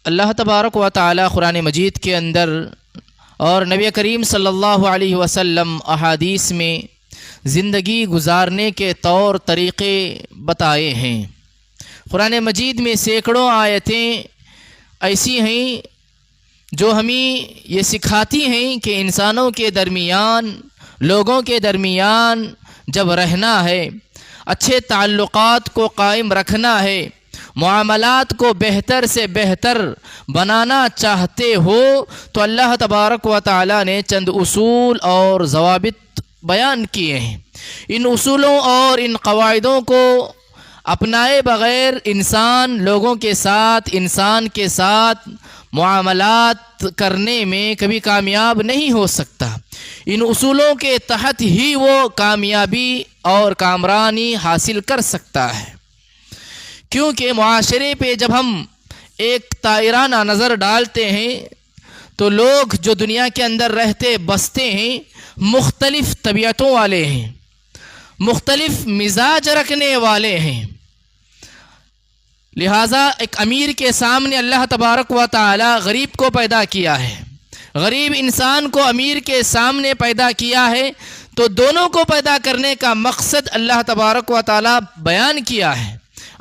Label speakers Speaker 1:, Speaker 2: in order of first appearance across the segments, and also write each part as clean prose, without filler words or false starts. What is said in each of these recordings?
Speaker 1: اللہ تبارک و تعالی قرآن مجید کے اندر اور نبی کریم صلی اللہ علیہ وسلم احادیث میں زندگی گزارنے کے طور طریقے بتائے ہیں۔ قرآن مجید میں سینکڑوں آیتیں ایسی ہیں جو ہمیں یہ سکھاتی ہیں کہ انسانوں کے درمیان، لوگوں کے درمیان جب رہنا ہے، اچھے تعلقات کو قائم رکھنا ہے، معاملات کو بہتر سے بہتر بنانا چاہتے ہو تو اللہ تبارک و تعالی نے چند اصول اور ضوابط بیان کیے ہیں۔ ان اصولوں اور ان قواعدوں کو اپنائے بغیر انسان لوگوں کے ساتھ، انسان کے ساتھ معاملات کرنے میں کبھی کامیاب نہیں ہو سکتا۔ ان اصولوں کے تحت ہی وہ کامیابی اور کامرانی حاصل کر سکتا ہے، کیونکہ معاشرے پہ جب ہم ایک دائرانہ نظر ڈالتے ہیں تو لوگ جو دنیا کے اندر رہتے بستے ہیں مختلف طبیعتوں والے ہیں، مختلف مزاج رکھنے والے ہیں۔ لہٰذا ایک امیر کے سامنے اللہ تبارک و تعالی غریب کو پیدا کیا ہے، غریب انسان کو امیر کے سامنے پیدا کیا ہے، تو دونوں کو پیدا کرنے کا مقصد اللہ تبارک و تعالی بیان کیا ہے۔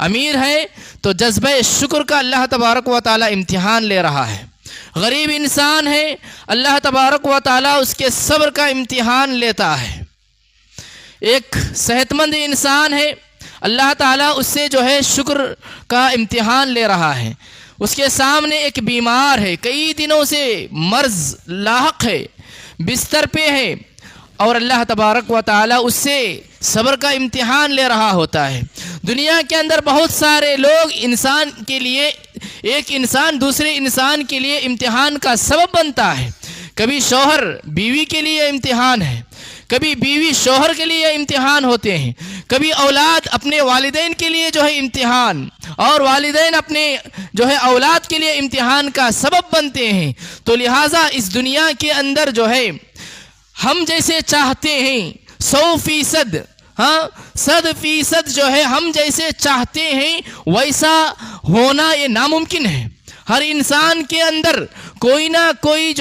Speaker 1: امیر ہے تو جذبہ شکر کا اللہ تبارک و تعالی امتحان لے رہا ہے، غریب انسان ہے اللہ تبارک و تعالی اس کے صبر کا امتحان لیتا ہے۔ ایک صحت مند انسان ہے، اللہ تعالیٰ اس سے شکر کا امتحان لے رہا ہے۔ اس کے سامنے ایک بیمار ہے، کئی دنوں سے مرض لاحق ہے، بستر پہ ہے، اور اللہ تبارک و تعالیٰ اس سے صبر کا امتحان لے رہا ہوتا ہے۔ دنیا کے اندر بہت سارے لوگ انسان کے لیے، ایک انسان دوسرے انسان کے لیے امتحان کا سبب بنتا ہے۔ کبھی شوہر بیوی کے لیے امتحان ہے، کبھی بیوی شوہر کے لیے امتحان ہوتے ہیں، کبھی اولاد اپنے والدین کے لیے امتحان، اور والدین اپنے اولاد کے لیے امتحان کا سبب بنتے ہیں۔ تو لہٰذا اس دنیا کے اندر ہم جیسے چاہتے ہیں 100%، 100% ہم جیسے چاہتے ہیں ویسا ہونا یہ ناممکن ہے۔ ہر انسان کے اندر کوئی نہ کوئی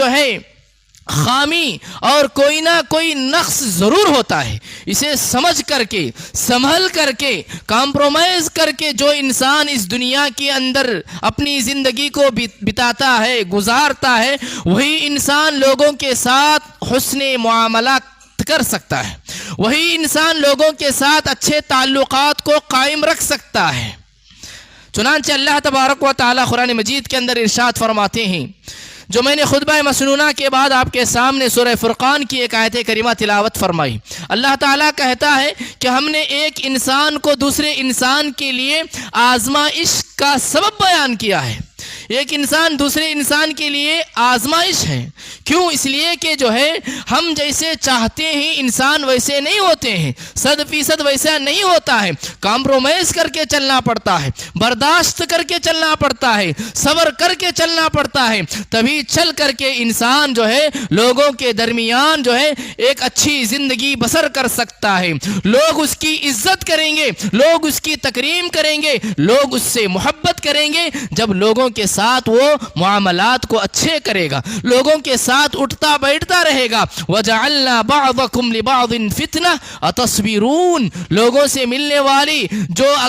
Speaker 1: خامی اور کوئی نہ کوئی نقص ضرور ہوتا ہے۔ اسے سمجھ کر کے، سنبھل کر کے، کمپرومائز کر کے جو انسان اس دنیا کے اندر اپنی زندگی کو بتاتا ہے، گزارتا ہے، وہی انسان لوگوں کے ساتھ حسن معاملات کر سکتا ہے، وہی انسان لوگوں کے ساتھ اچھے تعلقات کو قائم رکھ سکتا ہے۔ چنانچہ اللہ تبارک و تعالی قرآن مجید کے اندر ارشاد فرماتے ہیں، جو میں نے خطبہ مسنونہ کے بعد آپ کے سامنے سورہ فرقان کی ایک آیت کریمہ تلاوت فرمائی۔ اللہ تعالیٰ کہتا ہے کہ ہم نے ایک انسان کو دوسرے انسان کے لیے آزمائش کا سبب بیان کیا ہے۔ ایک انسان دوسرے انسان کے لیے آزمائش ہے۔ کیوں؟ اس لیے کہ ہم جیسے چاہتے ہیں انسان ویسے نہیں ہوتے ہیں، 100% ویسا نہیں ہوتا ہے۔ کمپرومائز کر کے چلنا پڑتا ہے، برداشت کر کے چلنا پڑتا ہے، صبر کر کے چلنا پڑتا ہے، تبھی چل کر کے انسان لوگوں کے درمیان ایک اچھی زندگی بسر کر سکتا ہے۔ لوگ اس کی عزت کریں گے، لوگ اس کی تکریم کریں گے، لوگ اس سے محبت کریں گے جب لوگوں کے ساتھ وہ معاملات کو اچھے کرے گا، لوگوں کے ساتھ اٹھتا بیٹھتا رہے گا۔ وَجَعَلْنَا بَعْضَكُمْ لِبَعْضٍ فِتْنَةً أَتَصْبِرُونَ، لوگوں سے ملنے والی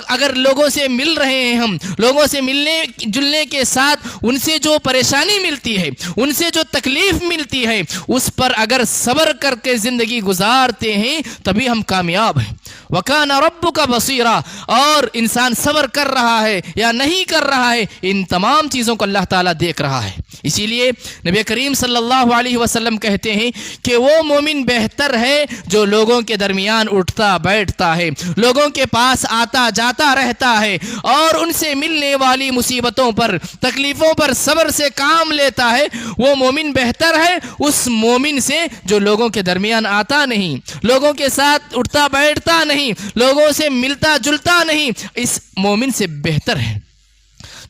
Speaker 1: اگر لوگوں سے مل رہے ہیں، ہم لوگوں سے ملنے جلنے کے ساتھ ان سے جو پریشانی ملتی ہے، ان سے جو تکلیف ملتی ہے، اس پر اگر صبر کر کے زندگی گزارتے ہیں تبھی ہم کامیاب ہیں۔ وَكَانَ رَبُّكَ بَصِيرًا، اور انسان صبر کر رہا ہے یا نہیں کر رہا ہے، ان تمام چیزوں کو اللہ تعالیٰ دیکھ رہا ہے۔ اسی لیے نبی کریم صلی اللہ علیہ وسلم کہتے ہیں کہ وہ مومن بہتر ہے جو لوگوں کے درمیان اٹھتا بیٹھتا ہے، لوگوں کے پاس آتا جاتا رہتا ہے، اور ان سے ملنے والی مصیبتوں پر، تکلیفوں پر صبر سے کام لیتا ہے۔ وہ مومن بہتر ہے اس مومن سے جو لوگوں کے درمیان آتا نہیں، لوگوں کے ساتھ اٹھتا بیٹھتا نہیں، لوگوں سے ملتا جلتا نہیں، اس مومن سے بہتر ہے۔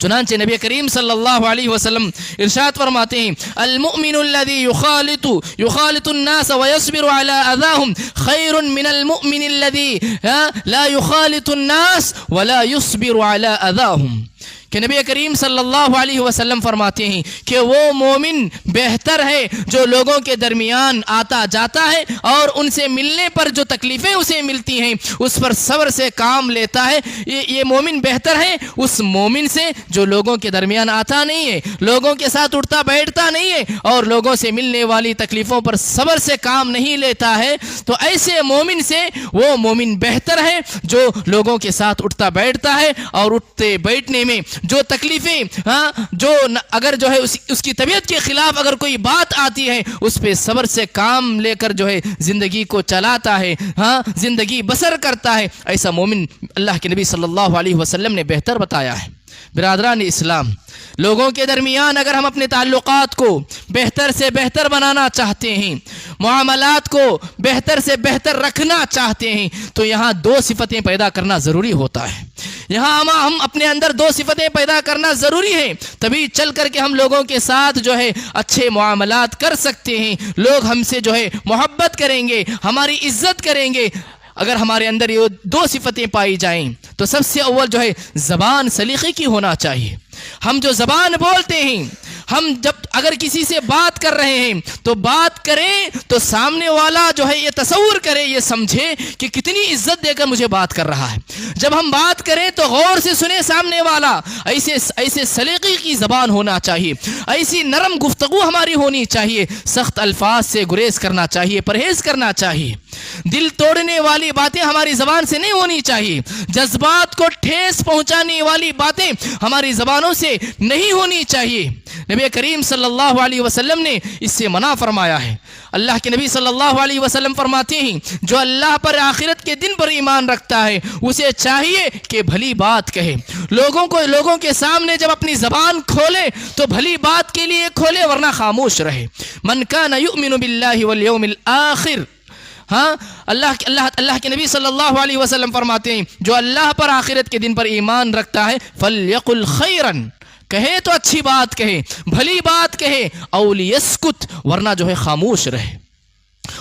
Speaker 1: چنانچہ نبی کریم صلی اللہ علیہ وسلم ارشاد فرماتے ہیں، المؤمن الذي يخالط الناس ويصبر على اذاهم خير من المؤمن الذي لا يخالط الناس ولا يصبر على اذاهم، کہ نبی کریم صلی اللہ علیہ وسلم فرماتے ہیں کہ وہ مومن بہتر ہے جو لوگوں کے درمیان آتا جاتا ہے اور ان سے ملنے پر جو تکلیفیں اسے ملتی ہیں اس پر صبر سے کام لیتا ہے. یہ مومن بہتر ہے اس مومن سے جو لوگوں کے درمیان آتا نہیں ہے, لوگوں کے ساتھ اٹھتا بیٹھتا نہیں ہے اور لوگوں سے ملنے والی تکلیفوں پر صبر سے کام نہیں لیتا ہے. تو ایسے مومن سے وہ مومن بہتر ہے جو لوگوں کے ساتھ اٹھتا بیٹھتا ہے اور اٹھتے بیٹھنے میں جو تکلیفیں جو اگر جو ہے اس کی طبیعت کے خلاف اگر کوئی بات آتی ہے اس پہ صبر سے کام لے کر جو ہے زندگی کو چلاتا ہے, زندگی بسر کرتا ہے. ایسا مومن اللہ کے نبی صلی اللہ علیہ وسلم نے بہتر بتایا ہے. برادران اسلام, لوگوں کے درمیان اگر ہم اپنے تعلقات کو بہتر سے بہتر بنانا چاہتے ہیں, معاملات کو بہتر سے بہتر رکھنا چاہتے ہیں, تو یہاں دو صفتیں پیدا کرنا ضروری ہوتا ہے. یہاں ہم اپنے اندر دو صفتیں پیدا کرنا ضروری ہے, تبھی چل کر کے ہم لوگوں کے ساتھ جو ہے اچھے معاملات کر سکتے ہیں. لوگ ہم سے جو ہے محبت کریں گے, ہماری عزت کریں گے. اگر ہمارے اندر یہ دو صفتیں پائی جائیں تو سب سے اول جو ہے زبان سلیقے کی ہونا چاہیے. ہم جو زبان بولتے ہیں, ہم جب اگر کسی سے بات کر رہے ہیں تو بات کریں تو سامنے والا جو ہے یہ تصور کرے, یہ سمجھے کہ کتنی عزت دے کر مجھے بات کر رہا ہے. جب ہم بات کریں تو غور سے سنے سامنے والا. ایسے سلیقے کی زبان ہونا چاہیے, ایسی نرم گفتگو ہماری ہونی چاہیے. سخت الفاظ سے گریز کرنا چاہیے, پرہیز کرنا چاہیے. دل توڑنے والی باتیں ہماری زبان سے نہیں ہونی چاہیے. جذبات کو ٹھیس پہنچانے والی باتیں ہماری زبانوں سے نہیں ہونی چاہیے. نبی کریم صلی اللہ علیہ وسلم نے اس سے منع فرمایا ہے. اللہ کے نبی صلی اللہ علیہ وسلم فرماتے ہیں جو اللہ پر آخرت کے دن پر ایمان رکھتا ہے اسے چاہیے کہ بھلی بات کہے. لوگوں کے سامنے جب اپنی زبان کھولے تو بھلی بات کے لیے کھولے, ورنہ خاموش رہے. من کان یؤمن باللہ والیوم الآخر, اللہ کے نبی صلی اللہ علیہ وسلم فرماتے ہیں جو اللہ پر آخرت کے دن پر ایمان رکھتا ہے فلیقل خیرن, کہے تو اچھی بات کہے, بھلی بات کہے, او لیسکت, ورنہ جو ہے خاموش رہے,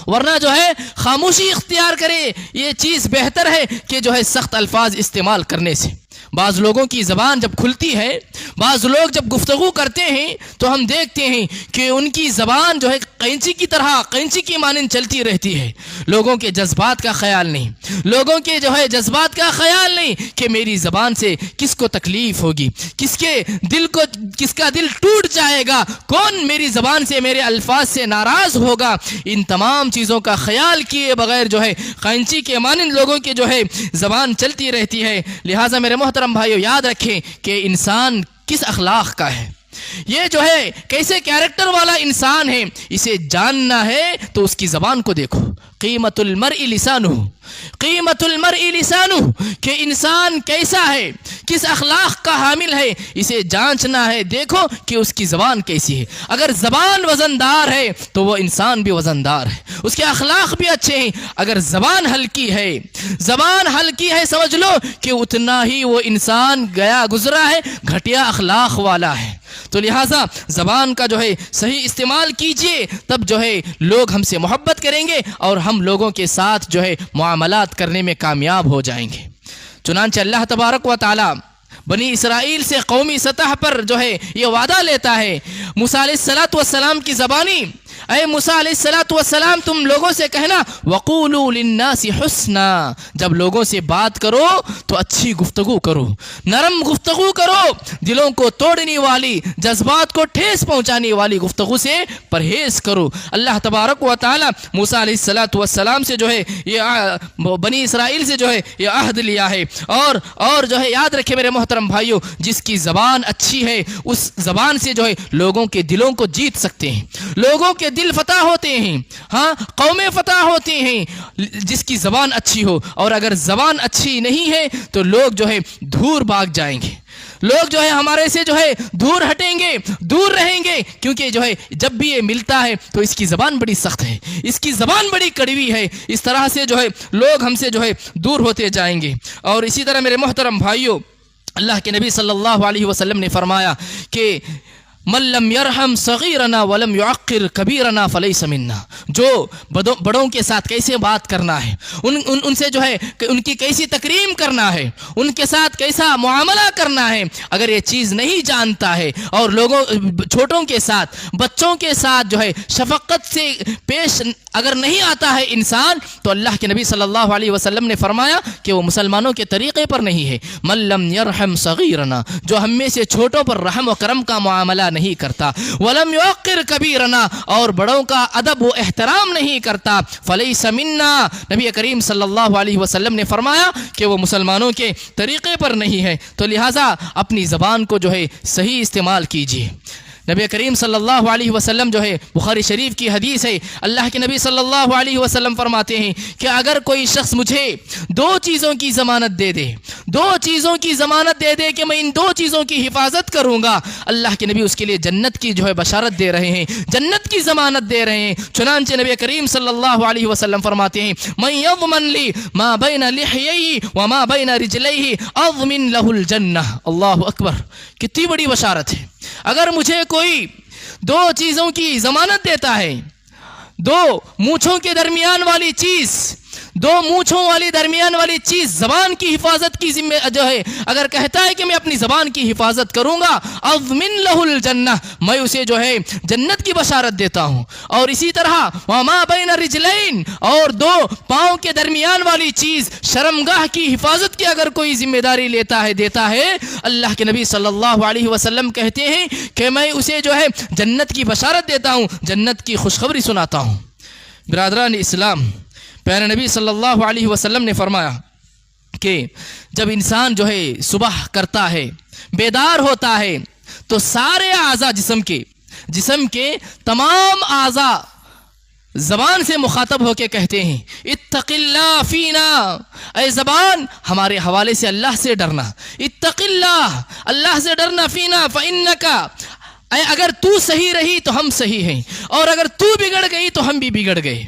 Speaker 1: ورنہ جو ہے خاموشی اختیار کرے. یہ چیز بہتر ہے کہ جو ہے سخت الفاظ استعمال کرنے سے. بعض لوگوں کی زبان جب کھلتی ہے, بعض لوگ جب گفتگو کرتے ہیں تو ہم دیکھتے ہیں کہ ان کی زبان جو ہے قینچی کی طرح, قینچی کی مانند چلتی رہتی ہے. لوگوں کے جذبات کا خیال نہیں, لوگوں کے جو ہے جذبات کا خیال نہیں کہ میری زبان سے کس کو تکلیف ہوگی, کس کا دل ٹوٹ جائے گا, کون میری زبان سے, میرے الفاظ سے ناراض ہوگا. ان تمام چیزوں کا خیال کیے بغیر جو ہے قینچی کے مانند لوگوں کی جو ہے زبان چلتی رہتی ہے. لہٰذا میرے محترم بھائیو, یاد رکھیں کہ انسان کس اخلاق کا ہے, یہ جو ہے کیسے کیریکٹر والا انسان ہے, اسے جاننا ہے تو اس کی زبان کو دیکھو. قیمت المرء لسانہ, قیمت المرء لسانہ, کہ انسان کیسا ہے, کس اخلاق کا حامل ہے, اسے جانچنا ہے. دیکھو کہ اس کی زبان کیسی ہے. اگر زبان وزندار ہے تو وہ انسان بھی وزندار ہے, اس کے اخلاق بھی اچھے ہیں. اگر زبان ہلکی ہے, زبان ہلکی ہے, سمجھ لو کہ اتنا ہی وہ انسان گیا گزرا ہے, گھٹیا اخلاق والا ہے. تو لہٰذا زبان کا جو ہے صحیح استعمال کیجئے, تب جو ہے لوگ ہم سے محبت کریں گے اور ہم لوگوں کے ساتھ جو ہے معاملات کرنے میں کامیاب ہو جائیں گے. چنانچہ اللہ تبارک و تعالی بنی اسرائیل سے قومی سطح پر جو ہے یہ وعدہ لیتا ہے. موسیٰ علیہ السلام کی زبانی, اے موسیٰ علیہ السلام تم لوگوں سے کہنا وَقُولُوا لِلنَّاسِ حُسْنًا, جب لوگوں سے بات کرو تو اچھی گفتگو کرو, نرم گفتگو کرو, دلوں کو توڑنے والی, جذبات کو ٹھیس پہنچانے والی گفتگو سے پرہیز کرو. اللہ تبارک و تعالی موسیٰ علیہ السلام سے جو ہے یہ بنی اسرائیل سے جو ہے یہ عہد لیا ہے. اور جو ہے یاد رکھے میرے محترم بھائیو, جس کی زبان اچھی ہے اس زبان سے جو ہے لوگوں کے دلوں کو جیت سکتے ہیں, لوگوں کے دل فتح ہوتے ہیں, قومیں فتح ہوتی ہیں جس کی زبان اچھی ہو. اور اگر زبان اچھی نہیں ہے تو لوگ جو ہے دور بھاگ جائیں گے, لوگ جو ہے ہمارے سے جو ہے دور ہٹیں گے, دور رہیں گے, کیونکہ جو ہے جب بھی یہ ملتا ہے تو اس کی زبان بڑی سخت ہے, اس کی زبان بڑی کڑوی ہے. اس طرح سے جو ہے لوگ ہم سے جو ہے دور ہوتے جائیں گے. اور اسی طرح میرے محترم بھائیوں, اللہ کے نبی صلی اللہ علیہ وسلم نے فرمایا کہ من لم یرحم صغیرنا ولم یعقر کبیرنا فلیس منا، جو بڑوں کے ساتھ کیسے بات کرنا ہے، ان سے جو ہے ان کی کیسی تکریم کرنا ہے، ان کے ساتھ کیسا معاملہ کرنا ہے، اگر یہ چیز نہیں جانتا ہے اور لوگوں چھوٹوں کے ساتھ بچوں کے ساتھ جو ہے شفقت سے پیش اگر نہیں آتا ہے انسان، تو اللہ کے نبی صلی اللہ علیہ وسلم نے فرمایا کہ وہ مسلمانوں کے طریقے پر نہیں ہے۔ من لم یرحم صغیرنا، جو ہم میں سے چھوٹوں پر رحم و کرم کا معاملہ نہیں کرتا، ولم یوقر کبیرنا، اور بڑوں کا ادب و احترام نہیں کرتا، فلیس منا، نبی کریم صلی اللہ علیہ وسلم نے فرمایا کہ وہ مسلمانوں کے طریقے پر نہیں ہے۔ تو لہٰذا اپنی زبان کو جو ہے صحیح استعمال کیجیے۔ نبی کریم صلی اللہ علیہ وسلم جو ہے، بخاری شریف کی حدیث ہے، اللہ کے نبی صلی اللہ علیہ وسلم فرماتے ہیں کہ اگر کوئی شخص مجھے دو چیزوں کی ضمانت دے دے، دو چیزوں کی ضمانت دے دے کہ میں ان دو چیزوں کی حفاظت کروں گا، اللہ کے نبی اس کے لیے جنت کی جو ہے بشارت دے رہے ہیں، جنت کی ضمانت دے رہے ہیں۔ چنانچہ نبی کریم صلی اللہ علیہ وسلم فرماتے ہیں من یضمن لی ما بین لحییہ وما بین رجلیہ اضمن لہ الجنہ۔ اللہ اکبر، کتنی بڑی بشارت ہے۔ اگر مجھے کوئی دو چیزوں کی ضمانت دیتا ہے، دو مونچھوں کے درمیان والی چیز، دو مونچھوں والی درمیان والی چیز، زبان کی حفاظت کی ذمہ جو ہے، اگر کہتا ہے کہ میں اپنی زبان کی حفاظت کروں گا، اضمن لہ الجنہ، میں اسے جو ہے جنت کی بشارت دیتا ہوں۔ اور اسی طرح وما بین رجلین، اور دو پاؤں کے درمیان والی چیز، شرمگاہ کی حفاظت کی اگر کوئی ذمہ داری لیتا ہے، دیتا ہے، اللہ کے نبی صلی اللہ علیہ وسلم کہتے ہیں کہ میں اسے جو ہے جنت کی بشارت دیتا ہوں، جنت کی خوشخبری سناتا ہوں۔ برادران اسلام، پیارے نبی صلی اللہ علیہ وسلم نے فرمایا کہ جب انسان جو ہے صبح کرتا ہے، بیدار ہوتا ہے، تو سارے اعضاء جسم کے تمام اعضاء زبان سے مخاطب ہو کے کہتے ہیں اتق اللہ فینا، اے زبان ہمارے حوالے سے اللہ سے ڈرنا، اتق اللہ، اللہ سے ڈرنا، فینا فانک، اے اگر تو صحیح رہی تو ہم صحیح ہیں، اور اگر تو بگڑ گئی تو ہم بھی بگڑ گئے۔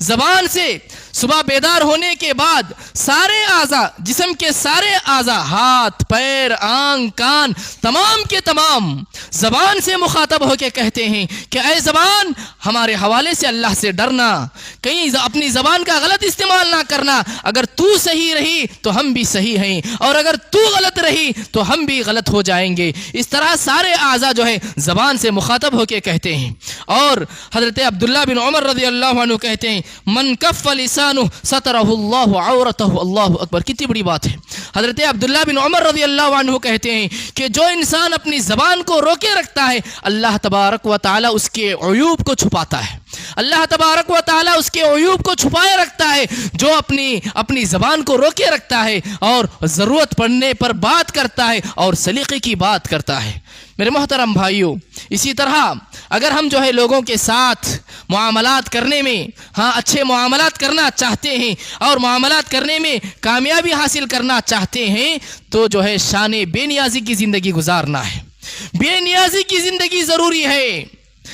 Speaker 1: زبان سے صبح بیدار ہونے کے بعد سارے اعضاء، جسم کے سارے اعضاء، ہاتھ، پیر، آنکھ، کان، تمام کے تمام زبان سے مخاطب ہو کے کہتے ہیں کہ اے زبان ہمارے حوالے سے اللہ سے ڈرنا، کہیں اپنی زبان کا غلط استعمال نہ کرنا، اگر تو صحیح رہی تو ہم بھی صحیح ہیں، اور اگر تو غلط رہی تو ہم بھی غلط ہو جائیں گے۔ اس طرح سارے اعضاء جو ہے زبان سے مخاطب ہو کے کہتے ہیں۔ اور حضرت عبداللہ بن عمر رضی اللہ عنہ کہتے ہیں من کف لسانہ سترہ اللہ عورتہ۔ اللہ اکبر، کتنی بڑی بات ہے۔ حضرت عبداللہ بن عمر رضی اللہ عنہ کہتے ہیں کہ جو انسان اپنی زبان کو روکے رکھتا ہے، اللہ تبارک و تعالی اس کے عیوب کو چھپاتا ہے، اللہ تبارک و تعالی اس کے عیوب کو چھپائے رکھتا ہے۔ جو اپنی زبان کو روکے رکھتا ہے اور ضرورت پڑنے پر بات کرتا ہے اور سلیقے کی بات کرتا ہے۔ میرے محترم بھائیوں، اسی طرح اگر ہم جو ہے لوگوں کے ساتھ معاملات کرنے میں اچھے معاملات کرنا چاہتے ہیں اور معاملات کرنے میں کامیابی حاصل کرنا چاہتے ہیں، تو جو ہے شان بے نیازی کی زندگی گزارنا ہے۔ بے نیازی کی زندگی ضروری ہے۔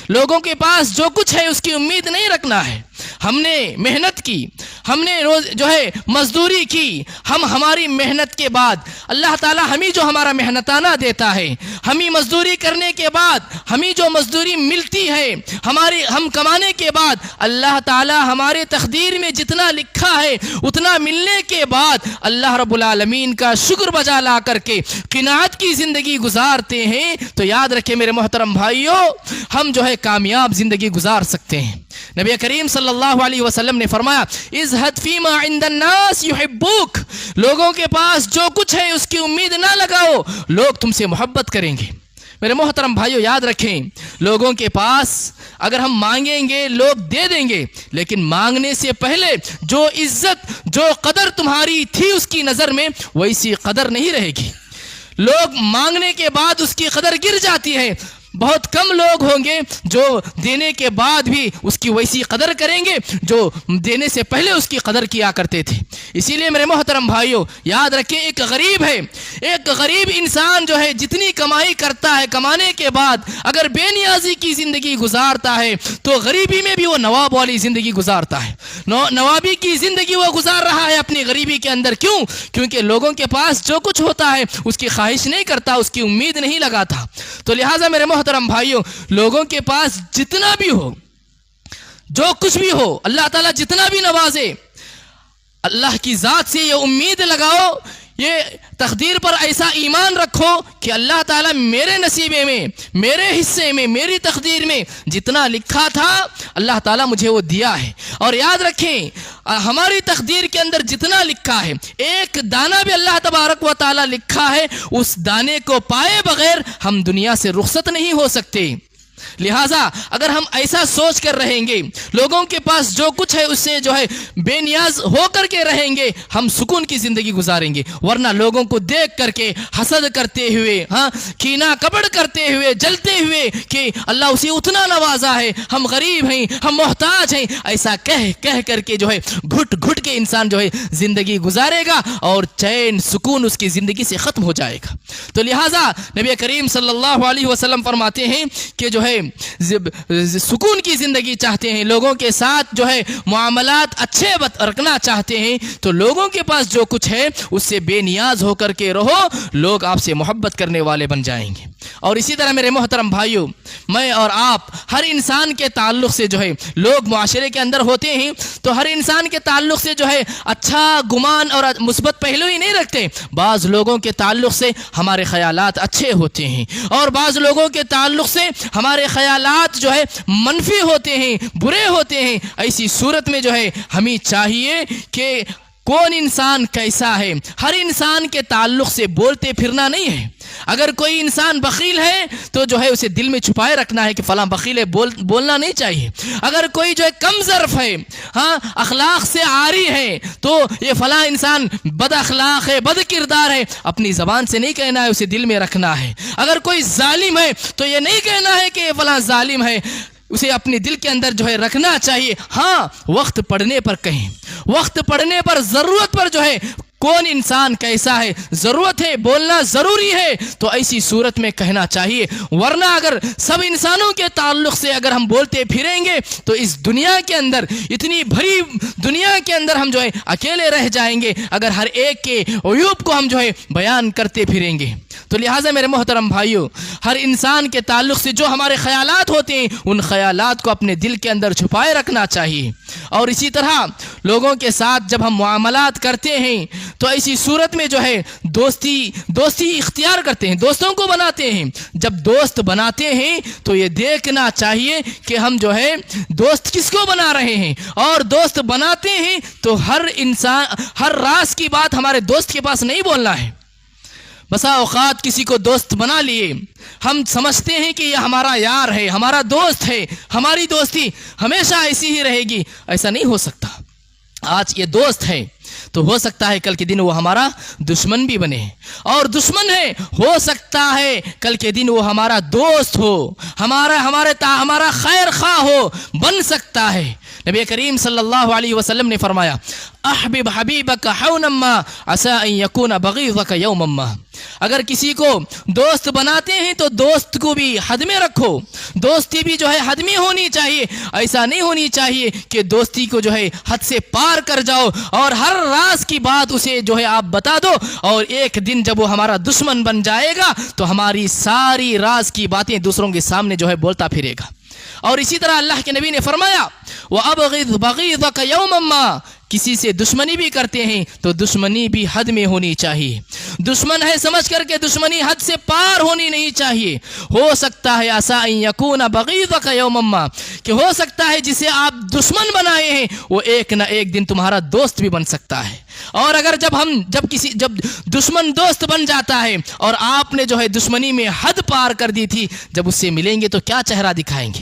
Speaker 1: لوگوں کے پاس جو کچھ ہے اس کی امید نہیں رکھنا ہے۔ ہم نے محنت کی، ہم نے جو ہے مزدوری کی، ہماری محنت کے بعد اللہ تعالیٰ ہمیں جو ہمارا محنتانہ دیتا ہے، ہمیں مزدوری کرنے کے بعد ہمیں جو مزدوری ملتی ہے، ہم کمانے کے بعد اللہ تعالیٰ ہمارے تقدیر میں جتنا لکھا ہے اتنا ملنے کے بعد اللہ رب العالمین کا شکر بجا لا کر کے قناعت کی زندگی گزارتے ہیں، تو یاد رکھیں میرے محترم بھائیوں، ہم جو ہے کامیاب زندگی گزار سکتے ہیں۔ نبی کریم صلی اللہ علیہ وسلم نے فرمایا ازہد فیما عند الناس یحبوک، لوگوں کے پاس جو کچھ ہے اس کی امید نہ لگاؤ، لوگ تم سے محبت کریں گے۔ میرے محترم بھائیو، یاد رکھیں لوگوں کے پاس اگر ہم مانگیں گے لوگ دے دیں گے، لیکن مانگنے سے پہلے جو عزت، جو قدر تمہاری تھی اس کی نظر میں ویسی قدر نہیں رہے گی۔ لوگ مانگنے کے بعد اس کی قدر گر جاتی ہے۔ بہت کم لوگ ہوں گے جو دینے کے بعد بھی اس کی ویسی قدر کریں گے جو دینے سے پہلے اس کی قدر کیا کرتے تھے۔ اسی لیے میرے محترم بھائیوں، یاد رکھیں ایک غریب ہے، ایک غریب انسان جو ہے جتنی کمائی کرتا ہے، کمانے کے بعد اگر بے نیازی کی زندگی گزارتا ہے تو غریبی میں بھی وہ نواب والی زندگی گزارتا ہے۔ نوابی کی زندگی وہ گزار رہا ہے اپنی غریبی کے اندر۔ کیوں؟ کیونکہ لوگوں کے پاس جو کچھ ہوتا ہے اس کی خواہش نہیں کرتا، اس کی امید نہیں لگاتا۔ تو لہٰذا میرے محترم محترم بھائیوں، لوگوں کے پاس جتنا بھی ہو، جو کچھ بھی ہو، اللہ تعالیٰ جتنا بھی نوازے، اللہ کی ذات سے یہ امید لگاؤ، یہ تقدیر پر ایسا ایمان رکھو کہ اللہ تعالیٰ میرے نصیبے میں، میرے حصے میں، میری تقدیر میں جتنا لکھا تھا اللہ تعالیٰ مجھے وہ دیا ہے۔ اور یاد رکھیں ہماری تقدیر کے اندر جتنا لکھا ہے، ایک دانہ بھی اللہ تبارک و تعالیٰ لکھا ہے، اس دانے کو پائے بغیر ہم دنیا سے رخصت نہیں ہو سکتے۔ لہٰذا اگر ہم ایسا سوچ کر رہیں گے، لوگوں کے پاس جو کچھ ہے اس سے جو ہے بے نیاز ہو کر کے رہیں گے، ہم سکون کی زندگی گزاریں گے۔ ورنہ لوگوں کو دیکھ کر کے حسد کرتے ہوئے، کینہ کپڑ کرتے ہوئے، جلتے ہوئے کہ اللہ اسے اتنا نوازا ہے، ہم غریب ہیں، ہم محتاج ہیں، ایسا کہہ کر کے جو ہے گھٹ گھٹ کے انسان جو ہے زندگی گزارے گا اور چین سکون اس کی زندگی سے ختم ہو جائے گا۔ تو لہٰذا نبی کریم صلی اللہ علیہ وسلم فرماتے ہیں کہ جو ہے سکون کی زندگی چاہتے ہیں، لوگوں کے ساتھ جو ہے معاملات اچھے رکھنا چاہتے ہیں، تو لوگوں کے پاس جو کچھ ہے اس سے بے نیاز ہو کر کے رہو، لوگ آپ سے محبت کرنے والے بن جائیں گے۔ اور اسی طرح میرے محترم بھائیوں، میں اور آپ ہر انسان کے تعلق سے جو ہے لوگ معاشرے کے اندر ہوتے ہیں تو ہر انسان کے تعلق سے جو ہے اچھا گمان اور مثبت پہلو ہی نہیں رکھتے۔ بعض لوگوں کے تعلق سے ہمارے خیالات اچھے ہوتے ہیں اور بعض لوگوں کے تعلق سے ہمارے خیالات جو ہے منفی ہوتے ہیں، برے ہوتے ہیں۔ ایسی صورت میں جو ہے ہمیں چاہیے کہ کون انسان کیسا ہے، ہر انسان کے تعلق سے بولتے پھرنا نہیں ہے۔ اگر کوئی انسان بخیل ہے تو جو ہے اسے دل میں چھپائے رکھنا ہے کہ فلاں بخیل ہے، بولنا نہیں چاہیے۔ اگر کوئی جو ہے کم ظرف ہے، اخلاق سے عاری ہے، تو یہ فلاں انسان بد اخلاق ہے، بد کردار ہے، اپنی زبان سے نہیں کہنا ہے، اسے دل میں رکھنا ہے۔ اگر کوئی ظالم ہے تو یہ نہیں کہنا ہے کہ یہ فلاں ظالم ہے، اسے اپنے دل کے اندر جو ہے رکھنا چاہیے۔ ہاں، وقت پڑنے پر کہیں، وقت پڑنے پر، ضرورت پر جو ہے کون انسان کیسا ہے، ضرورت ہے، بولنا ضروری ہے تو ایسی صورت میں کہنا چاہیے۔ ورنہ اگر سب انسانوں کے تعلق سے اگر ہم بولتے پھریں گے تو اس دنیا کے اندر، اتنی بھری دنیا کے اندر ہم جو ہے اکیلے رہ جائیں گے اگر ہر ایک کے عیوب کو ہم جو ہے بیان کرتے پھریں گے۔ تو لہٰذا میرے محترم بھائیوں، ہر انسان کے تعلق سے جو ہمارے خیالات ہوتے ہیں ان خیالات کو اپنے دل کے اندر چھپائے رکھنا چاہیے۔ اور اسی طرح لوگوں کے ساتھ جب ہم معاملات کرتے ہیں تو ایسی صورت میں جو ہے دوستی اختیار کرتے ہیں، دوستوں کو بناتے ہیں۔ جب دوست بناتے ہیں تو یہ دیکھنا چاہیے کہ ہم جو ہے دوست کس کو بنا رہے ہیں، اور دوست بناتے ہیں تو ہر راز کی بات ہمارے دوست کے پاس نہیں بولنا ہے۔ بسا اوقات کسی کو دوست بنا لیے، ہم سمجھتے ہیں کہ یہ ہمارا یار ہے، ہمارا دوست ہے، ہماری دوستی ہمیشہ ایسی ہی رہے گی۔ ایسا نہیں ہو سکتا۔ آج یہ دوست ہے تو ہو سکتا ہے کل کے دن وہ ہمارا دشمن بھی بنے، اور دشمن ہے ہو سکتا ہے کل کے دن وہ ہمارا دوست ہو، ہمارا خیر خواہ ہو، بن سکتا ہے۔ نبی کریم صلی اللہ علیہ وسلم نے فرمایا، احبب حبیبک حونا ما عسى ان يكون بغيضك يوما ما۔ اگر کسی کو دوست بناتے ہیں تو دوست کو بھی حد میں رکھو، دوستی بھی جو ہے حد میں ہونی چاہیے۔ ایسا نہیں ہونی چاہیے کہ دوستی کو جو ہے حد سے پار کر جاؤ اور ہر راز کی بات اسے جو ہے آپ بتا دو، اور ایک دن جب وہ ہمارا دشمن بن جائے گا تو ہماری ساری راز کی باتیں دوسروں کے سامنے جو ہے بولتا پھرے گا۔ اور اسی طرح اللہ کے نبی نے فرمایا، وَأَبْغِضْ بَغِيضَكَ يَوْمًا مَّا۔ کسی سے دشمنی بھی کرتے ہیں تو دشمنی بھی حد میں ہونی چاہیے۔ دشمن ہے سمجھ کر کے دشمنی حد سے پار ہونی نہیں چاہیے۔ ہو سکتا ہے عسى ان يكون بغيضك يوما ما، کہ ہو سکتا ہے جسے آپ دشمن بنائے ہیں وہ ایک نہ ایک دن تمہارا دوست بھی بن سکتا ہے۔ اور اگر جب دشمن دوست بن جاتا ہے اور آپ نے جو ہے دشمنی میں حد پار کر دی تھی، جب اس سے ملیں گے تو کیا چہرہ دکھائیں گے،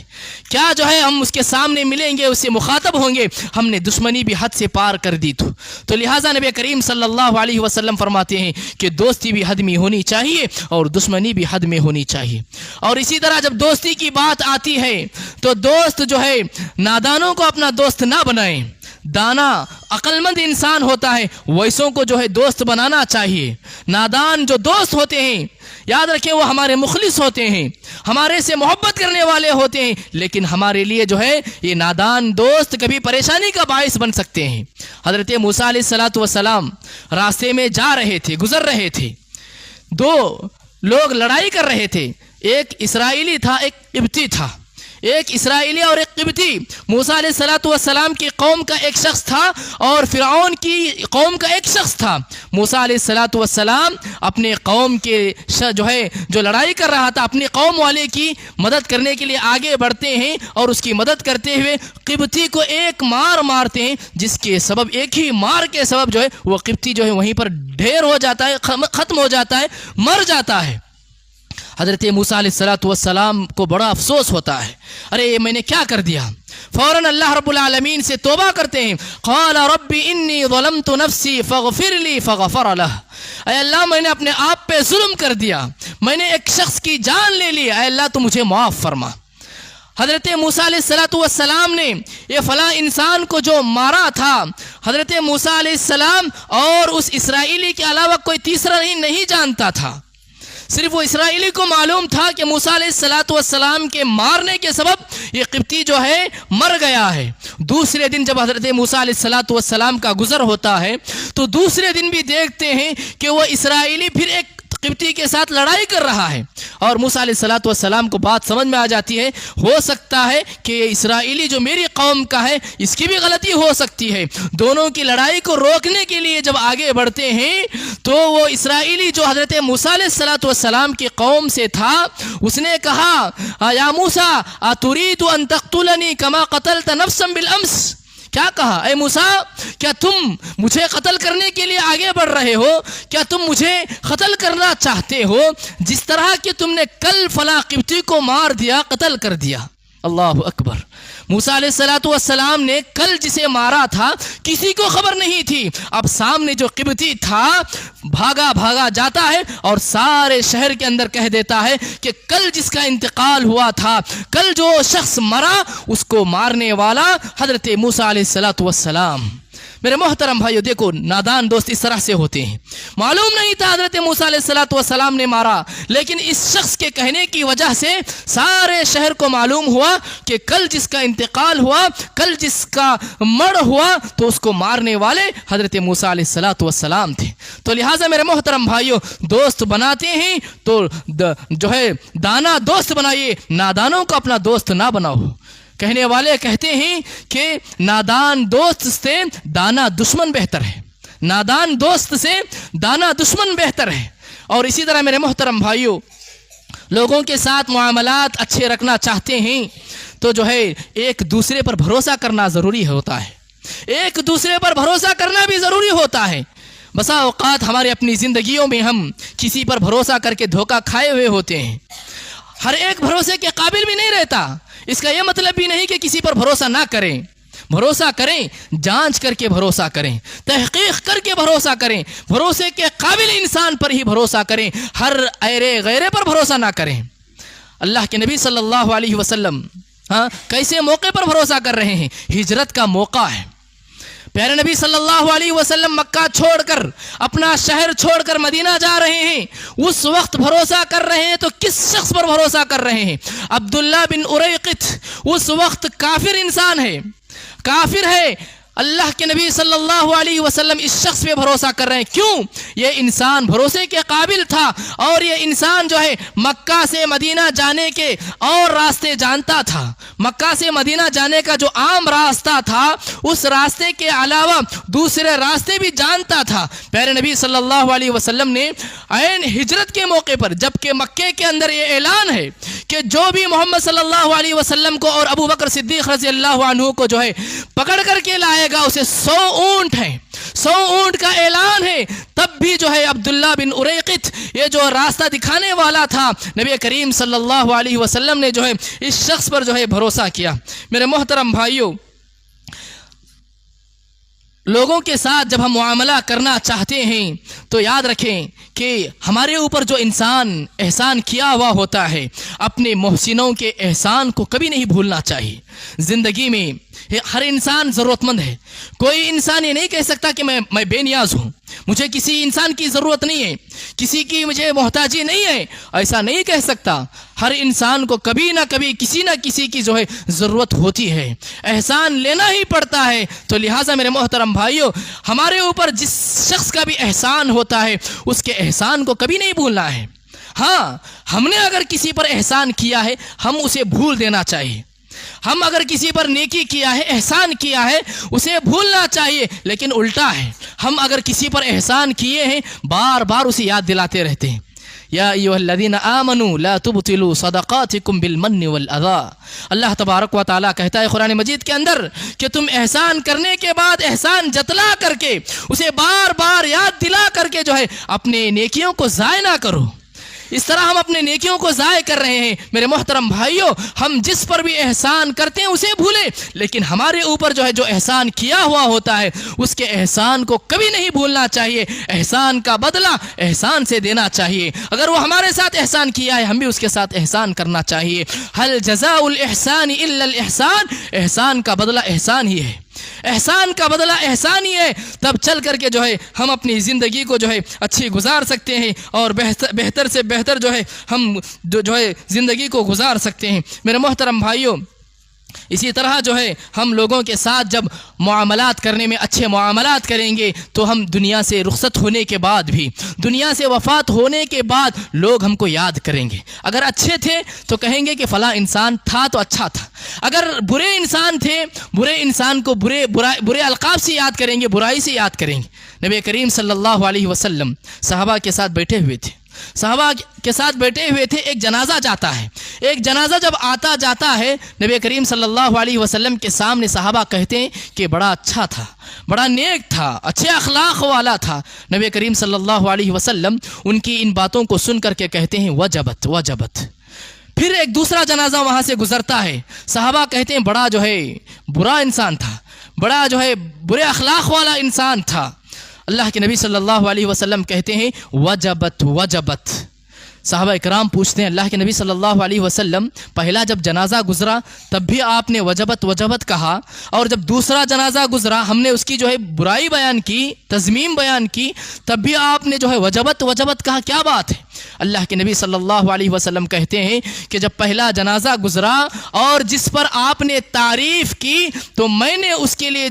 Speaker 1: کیا جو ہے ہم اس کے سامنے ملیں گے، اس سے مخاطب ہوں گے، ہم نے دشمنی بھی حد سے پار کر دی تو لہٰذا نبی کریم صلی اللہ علیہ وسلم فرماتے ہیں کہ دوستی بھی حد میں ہونی چاہیے اور دشمنی بھی حد میں ہونی چاہیے۔ اور اسی طرح جب دوستی کی بات آتی ہے تو دوست جو ہے نادانوں کو اپنا دوست نہ بنائیں۔ دانا عقل مند انسان ہوتا ہے ویسوں کو جو ہے دوست بنانا چاہیے۔ نادان جو دوست ہوتے ہیں یاد رکھیں وہ ہمارے مخلص ہوتے ہیں، ہمارے سے محبت کرنے والے ہوتے ہیں، لیکن ہمارے لیے جو ہے یہ نادان دوست کبھی پریشانی کا باعث بن سکتے ہیں۔ حضرت موسیٰ علیہ السلام راستے میں جا رہے تھے، گزر رہے تھے، دو لوگ لڑائی کر رہے تھے، ایک اسرائیلی تھا، ایک قبطی تھا، ایک اسرائیلی اور ایک قبطی۔ موسیٰ علیہ السلام کی قوم کا ایک شخص تھا اور فرعون کی قوم کا ایک شخص تھا۔ موسیٰ علیہ السلام اپنے قوم کے جو لڑائی کر رہا تھا، اپنی قوم والے کی مدد کرنے کے لیے آگے بڑھتے ہیں اور اس کی مدد کرتے ہوئے قبطی کو ایک مار مارتے ہیں، جس کے سبب ایک ہی مار کے سبب وہ قبطی وہیں پر ڈھیر ہو جاتا ہے، ختم ہو جاتا ہے، مر جاتا ہے۔ حضرت موسیٰ علیہ السلام کو بڑا افسوس ہوتا ہے، ارے یہ میں نے کیا کر دیا۔ فوراً اللہ رب العالمین سے توبہ کرتے ہیں، قال رب انی ظلمت نفسی فاغفر لی فغفر لہ، اے اللہ میں نے اپنے آپ پہ ظلم کر دیا، میں نے ایک شخص کی جان لے لی، اے اللہ تو مجھے معاف فرما۔ حضرت موسیٰ علیہ السلام نے یہ فلاں انسان کو جو مارا تھا، حضرت موسیٰ علیہ السلام اور اس اسرائیلی کے علاوہ کوئی تیسرا نہیں جانتا تھا، صرف وہ اسرائیلی کو معلوم تھا کہ موسیٰ علیہ السلام کے مارنے کے سبب یہ قبطی مر گیا ہے۔ دوسرے دن جب حضرت موسیٰ علیہ السلام کا گزر ہوتا ہے تو دوسرے دن بھی دیکھتے ہیں کہ وہ اسرائیلی پھر ایک قبطی کے ساتھ لڑائی کر رہا ہے، اور موسیٰ علیہ السلام کو بات سمجھ میں آ جاتی ہے، ہو سکتا ہے کہ یہ اسرائیلی جو میری قوم کا ہے اس کی بھی غلطی ہو سکتی ہے۔ دونوں کی لڑائی کو روکنے کے لیے جب آگے بڑھتے ہیں تو وہ اسرائیلی جو حضرت موسیٰ علیہ السلام کی قوم سے تھا، اس نے کہا یا موسیٰ اتريد ان تقتلنی کما قتلت نفسا بالامس، کیا کہا اے موسیٰ کیا تم مجھے قتل کرنے کے لیے آگے بڑھ رہے ہو؟ کیا تم مجھے قتل کرنا چاہتے ہو جس طرح کہ تم نے کل فلاں قبطی کو مار دیا، قتل کر دیا؟ اللہ اکبر۔ موسیٰ علیہ السلام نے کل جسے مارا تھا کسی کو خبر نہیں تھی، اب سامنے جو قبطی تھا بھاگا جاتا ہے اور سارے شہر کے اندر کہہ دیتا ہے کہ کل جس کا انتقال ہوا تھا، کل جو شخص مرا، اس کو مارنے والا حضرت موسیٰ علیہ السلام۔ میرے محترم بھائیو، دیکھو نادان دوست اس طرح سے ہوتے ہیں، معلوم نہیں تھا حضرت موسیٰ علیہ السلام نے مارا، لیکن اس شخص کے کہنے کی وجہ سے سارے شہر کو معلوم ہوا کہ کل جس کا انتقال ہوا، کل جس کا مر ہوا، تو اس کو مارنے والے حضرت موسیٰ علیہ السلام تھے۔ تو لہٰذا میرے محترم بھائیو، دوست بناتے ہیں تو دانا دوست بنائیے، نادانوں کو اپنا دوست نہ بناؤ۔ کہنے والے کہتے ہیں کہ نادان دوست سے دانا دشمن بہتر ہے، نادان دوست سے دانا دشمن بہتر ہے۔ اور اسی طرح میرے محترم بھائیو، لوگوں کے ساتھ معاملات اچھے رکھنا چاہتے ہیں تو ایک دوسرے پر بھروسہ کرنا ضروری ہوتا ہے، ایک دوسرے پر بھروسہ کرنا بھی ضروری ہوتا ہے۔ بسا اوقات ہمارے اپنی زندگیوں میں ہم کسی پر بھروسہ کر کے دھوکہ کھائے ہوئے ہوتے ہیں، ہر ایک بھروسے کے قابل بھی نہیں رہتا۔ اس کا یہ مطلب بھی نہیں کہ کسی پر بھروسہ نہ کریں، بھروسہ کریں، جانچ کر کے بھروسہ کریں، تحقیق کر کے بھروسہ کریں، بھروسے کے قابل انسان پر ہی بھروسہ کریں، ہر ایرے غیرے پر بھروسہ نہ کریں۔ اللہ کے نبی صلی اللہ علیہ وسلم کیسے موقع پر بھروسہ کر رہے ہیں؟ ہجرت کا موقع ہے، پیارے نبی صلی اللہ علیہ وسلم مکہ چھوڑ کر، اپنا شہر چھوڑ کر مدینہ جا رہے ہیں، اس وقت بھروسہ کر رہے ہیں تو کس شخص پر بھروسہ کر رہے ہیں؟ عبداللہ بن اریقط اس وقت کافر انسان ہے، کافر ہے۔ اللہ کے نبی صلی اللہ علیہ وسلم اس شخص پہ بھروسہ کر رہے ہیں، کیوں؟ یہ انسان بھروسے کے قابل تھا، اور یہ انسان مکہ سے مدینہ جانے کے اور راستے جانتا تھا، مکہ سے مدینہ جانے کا جو عام راستہ تھا اس راستے کے علاوہ دوسرے راستے بھی جانتا تھا۔ پیارے نبی صلی اللہ علیہ وسلم نے عین ہجرت کے موقع پر، جبکہ مکے کے اندر یہ اعلان ہے کہ جو بھی محمد صلی اللہ علیہ وسلم کو اور ابو بکر صدیق رضی اللہ عنہ کو پکڑ کر کے لائے گا، اسے 100 اونٹ ہیں، 100 اونٹ کا اعلان ہے، تب بھی عبداللہ بن اریقط یہ جو راستہ دکھانے والا تھا، نبی کریم صلی اللہ علیہ وسلم نے اس شخص پر بھروسہ کیا۔ میرے محترم بھائیوں، لوگوں کے ساتھ جب ہم معاملہ کرنا چاہتے ہیں تو یاد رکھیں کہ ہمارے اوپر جو انسان احسان کیا ہوا ہوتا ہے، اپنے محسنوں کے احسان کو کبھی نہیں بھولنا چاہیے۔ زندگی میں ہر انسان ضرورت مند ہے، کوئی انسان یہ نہیں کہہ سکتا کہ میں بے نیاز ہوں، مجھے کسی انسان کی ضرورت نہیں ہے، کسی کی مجھے محتاجی نہیں ہے، ایسا نہیں کہہ سکتا۔ ہر انسان کو کبھی نہ کبھی کسی نہ کسی کی ضرورت ہوتی ہے، احسان لینا ہی پڑتا ہے۔ تو لہٰذا میرے محترم بھائیوں، ہمارے اوپر جس شخص کا بھی احسان ہوتا ہے اس کے احسان کو کبھی نہیں بھولنا ہے۔ ہاں ہم نے اگر کسی پر احسان کیا ہے ہم اسے بھول دینا چاہیے. ہم اگر کسی پر نیکی کیا ہے احسان کیا ہے اسے بھولنا چاہیے. لیکن الٹا ہے, ہم اگر کسی پر احسان کیے ہیں بار بار اسے یاد دلاتے رہتے ہیں. یا ایھا الذین آمنوا لا تبطلوا صدقاتکم بالمن والاذی. اللہ تبارک و تعالیٰ کہتا ہے قرآن مجید کے اندر کہ تم احسان کرنے کے بعد احسان جتلا کر کے اسے بار بار یاد دلا کر کے جو ہے اپنے نیکیوں کو ضائع نہ کرو. اس طرح ہم اپنے نیکیوں کو ضائع کر رہے ہیں. میرے محترم بھائیوں, ہم جس پر بھی احسان کرتے ہیں اسے بھولیں, لیکن ہمارے اوپر جو احسان کیا ہوا ہوتا ہے اس کے احسان کو کبھی نہیں بھولنا چاہیے. احسان کا بدلہ احسان سے دینا چاہیے. اگر وہ ہمارے ساتھ احسان کیا ہے ہم بھی اس کے ساتھ احسان کرنا چاہیے. هل جزاء الاحسان الا الاحسان. احسان کا بدلہ احسان ہی ہے, احسان کا بدلہ احسان ہی ہے. تب چل کر کے ہم اپنی زندگی کو اچھی گزار سکتے ہیں اور بہتر سے بہتر ہم زندگی کو گزار سکتے ہیں. میرے محترم بھائیوں, اسی طرح ہم لوگوں کے ساتھ جب معاملات کرنے میں اچھے معاملات کریں گے تو ہم دنیا سے رخصت ہونے کے بعد بھی, دنیا سے وفات ہونے کے بعد لوگ ہم کو یاد کریں گے. اگر اچھے تھے تو کہیں گے کہ فلاں انسان تھا تو اچھا تھا. اگر برے انسان تھے, برے انسان کو برے القاب سے یاد کریں گے, برائی سے یاد کریں گے. نبی کریم صلی اللہ علیہ وسلم صحابہ کے ساتھ بیٹھے ہوئے تھے. ایک جنازہ جاتا ہے. ایک جنازہ جب آتا جاتا ہے نبی کریم صلی اللہ علیہ وسلم کے سامنے صحابہ کہتے ہیں کہ بڑا اچھا تھا, بڑا نیک تھا, اچھے اخلاق والا تھا. نبی کریم صلی اللہ علیہ وسلم ان کی ان باتوں کو سن کر کے کہتے ہیں وجبت وجبت. پھر ایک دوسرا جنازہ وہاں سے گزرتا ہے. صحابہ کہتے ہیں بڑا برا انسان تھا, بڑا برے اخلاق والا انسان تھا. اللہ کے نبی صلی اللہ علیہ وسلم کہتے ہیں وجبت وجبت. صحابہ اکرام پوچھتے ہیں اللہ کے نبی صلی اللہ علیہ وسلم پہلا جب جنازہ گزرا تب بھی آپ نے وجبت وجبت کہا, اور جب دوسرا جنازہ گزرا ہم نے اس کی برائی بیان کی, تذمیم بیان کی, تب بھی آپ نے وجبت وجبت کہا, کیا بات ہے؟ اللہ کے نبی صلی اللہ علیہ وسلم کہتے ہیں کہ جب پہلا جنازہ گزرا اور جس پر آپ نے تعریف کی تو میں نے اس کے لیے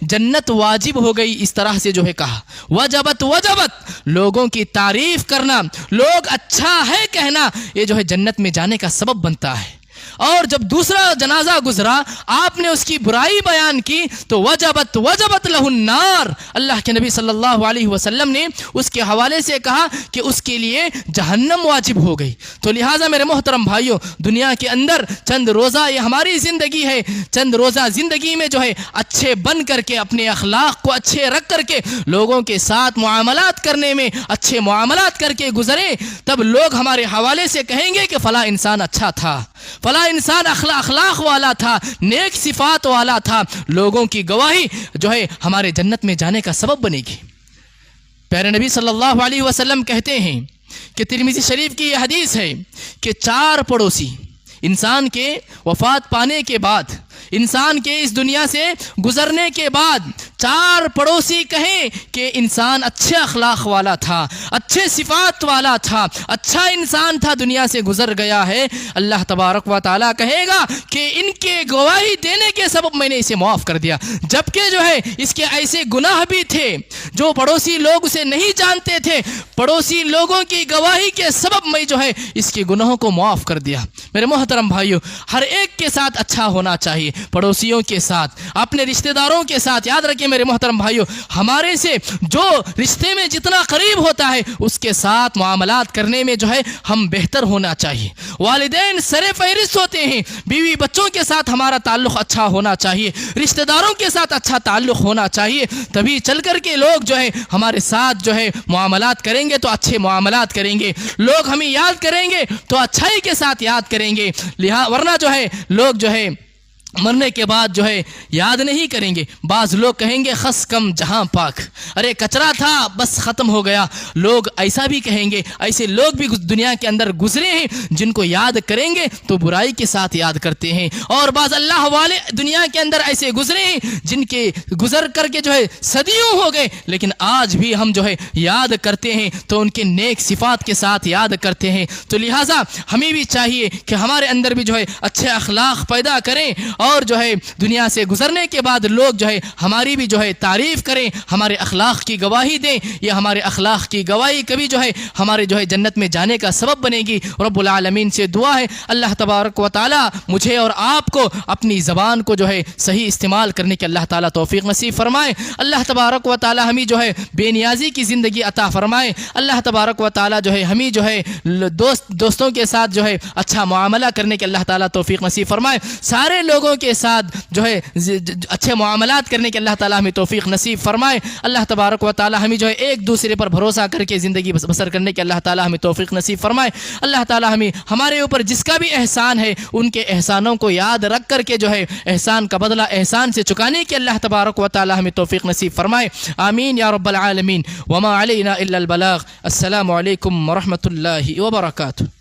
Speaker 1: جنت واجب ہو گئی. اس طرح سے کہا وجبت وجبت. لوگوں کی تعریف کرنا, لوگ اچھا ہے کہنا, یہ جنت میں جانے کا سبب بنتا ہے. اور جب دوسرا جنازہ گزرا آپ نے اس کی برائی بیان کی تو وجبت وجبت لہ النار. اللہ کے نبی صلی اللہ علیہ وسلم نے اس کے حوالے سے کہا کہ اس کے لیے جہنم واجب ہو گئی. تو لہٰذا میرے محترم بھائیوں, دنیا کے اندر چند روزہ یہ ہماری زندگی ہے, چند روزہ زندگی میں اچھے بن کر کے اپنے اخلاق کو اچھے رکھ کر کے لوگوں کے ساتھ معاملات کرنے میں اچھے معاملات کر کے گزرے, تب لوگ ہمارے حوالے سے کہیں گے کہ فلاں انسان اچھا تھا, فلاں انسان اخلاق والا تھا, نیک صفات والا تھا. لوگوں کی گواہی ہمارے جنت میں جانے کا سبب بنے گی. پیارے نبی صلی اللہ علیہ وسلم کہتے ہیں کہ ترمذی شریف کی یہ حدیث ہے کہ 4 پڑوسی انسان کے وفات پانے کے بعد, انسان کے اس دنیا سے گزرنے کے بعد 4 پڑوسی کہیں کہ انسان اچھے اخلاق والا تھا, اچھے صفات والا تھا, اچھا انسان تھا, دنیا سے گزر گیا ہے. اللہ تبارک و تعالیٰ کہے گا کہ ان کے گواہی دینے کے سبب میں نے اسے معاف کر دیا. جبکہ اس کے ایسے گناہ بھی تھے جو پڑوسی لوگ اسے نہیں جانتے تھے, پڑوسی لوگوں کی گواہی کے سبب میں اس کے گناہوں کو معاف کر دیا. میرے محترم بھائیوں, ہر ایک کے ساتھ اچھا ہونا چاہیے, پڑوسیوں کے ساتھ, اپنے رشتہ داروں کے ساتھ. یاد رکھیں میرے محترم بھائیوں, ہمارے سے جو رشتے میں جتنا قریب ہوتا ہے اس کے ساتھ معاملات کرنے میں ہم بہتر ہونا چاہیے. والدین سر فہرست ہوتے ہیں, بیوی بچوں کے ساتھ ہمارا تعلق اچھا ہونا چاہیے, رشتہ داروں کے ساتھ اچھا تعلق ہونا چاہیے. تبھی چل کر کے لوگ ہمارے ساتھ معاملات کریں گے تو اچھے معاملات کریں گے. لوگ ہمیں یاد کریں گے تو اچھائی کے ساتھ یاد کریں گے, ورنہ لوگ مرنے کے بعد یاد نہیں کریں گے. بعض لوگ کہیں گے خس کم جہاں پاک, ارے کچرا تھا بس ختم ہو گیا. لوگ ایسا بھی کہیں گے. ایسے لوگ بھی دنیا کے اندر گزرے ہیں جن کو یاد کریں گے تو برائی کے ساتھ یاد کرتے ہیں. اور بعض اللہ والے دنیا کے اندر ایسے گزرے ہیں جن کے گزر کر کے صدیوں ہو گئے, لیکن آج بھی ہم یاد کرتے ہیں تو ان کے نیک صفات کے ساتھ یاد کرتے ہیں. تو لہٰذا ہمیں بھی چاہیے کہ ہمارے اندر بھی اچھے اخلاق پیدا کریں اور جو ہے دنیا سے گزرنے کے بعد لوگ جو ہے ہماری بھی جو ہے تعریف کریں, ہمارے اخلاق کی گواہی دیں. یہ ہمارے اخلاق کی گواہی کبھی جو ہے ہمارے جو ہے جنت میں جانے کا سبب بنے گی. رب العالمین سے دعا ہے اللہ تبارک و تعالی مجھے اور آپ کو اپنی زبان کو جو ہے صحیح استعمال کرنے کے اللہ تعالیٰ توفیق نصیب فرمائے. اللہ تبارک و تعالی ہمیں جو ہے بے نیازی کی زندگی عطا فرمائے. اللہ تبارک و تعالی جو ہے ہمیں جو ہے دوستوں کے ساتھ جو ہے اچھا معاملہ کرنے کے اللہ تعالیٰ توفیق نصیب فرمائے. سارے لوگوں کے ساتھ جو ہے اچھے معاملات کرنے کے اللہ تعالیٰ ہمیں توفیق نصیب فرمائے. اللہ تبارک و تعالی ہمیں جو ہے ایک دوسرے پر بھروسہ کر کے زندگی بسر کرنے کے اللہ تعالیٰ ہمیں توفیق نصیب فرمائے. اللہ تعالیٰ ہمیں ہمارے اوپر جس کا بھی احسان ہے ان کے احسانوں کو یاد رکھ کر کے جو ہے احسان کا بدلہ احسان سے چکانے کے اللہ تبارک و تعالی ہمیں توفیق نصیب فرمائے. آمین یا رب العالمین. وما علینا الا البلاغ. السلام علیکم ورحمۃ اللہ وبرکاتہ.